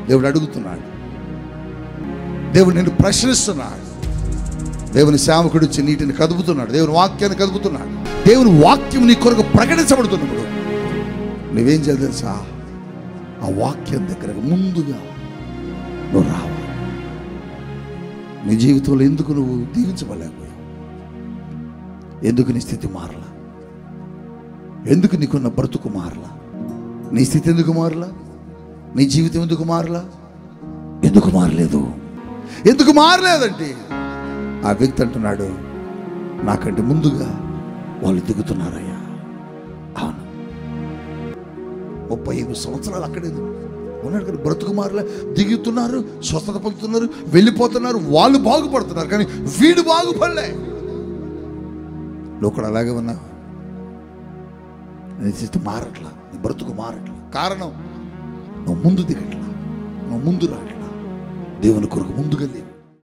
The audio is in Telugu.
దేవుడు అడుగుతున్నాడు, దేవుడు నిన్ను ప్రశ్నిస్తున్నాడు. దేవుని సేవకుడు వచ్చి నీటిని కదుపుతున్నాడు, దేవుని వాక్యాన్ని కదుపుతున్నాడు. దేవుని వాక్యం నీ కొరకు ప్రకటించబడుతున్నప్పుడు నువ్వేం చేయాలి తెలుసా? ఆ వాక్యం దగ్గరకు ముందుగా నువ్వు రావాలి. నీ జీవితంలో ఎందుకు నువ్వు దీవించబడలేకపోయావు? ఎందుకు నీ స్థితి మారలా? ఎందుకు నీకున్న బ్రతుకు మారలా? నీ స్థితి ఎందుకు మారలా? నీ జీవితం ఎందుకు మారలా? ఎందుకు మారలేదు? ఎందుకు మారలేదంటే ఆ వ్యక్తి అంటున్నాడు, నాకంటే ముందుగా వాళ్ళు దిగుతున్నారయ్యా. అవును, 35 సంవత్సరాలు అక్కడే ఉన్నాడు కానీ బ్రతుకు మారలే. దిగుతున్నారు, స్వస్థత పొందుతున్నారు, వెళ్ళిపోతున్నారు, వాళ్ళు బాగుపడుతున్నారు, కానీ వీడు బాగుపడలే. నువ్వు కూడా అలాగే ఉన్నావు. నీ స్థితి మారట్లా, నీ బ్రతుకు మారట్లా. కారణం నువ్వు ముందు దిగట్లా, నువ్వు ముందు రాట్లా. దేవుని కొరకు ముందుగా లేవు.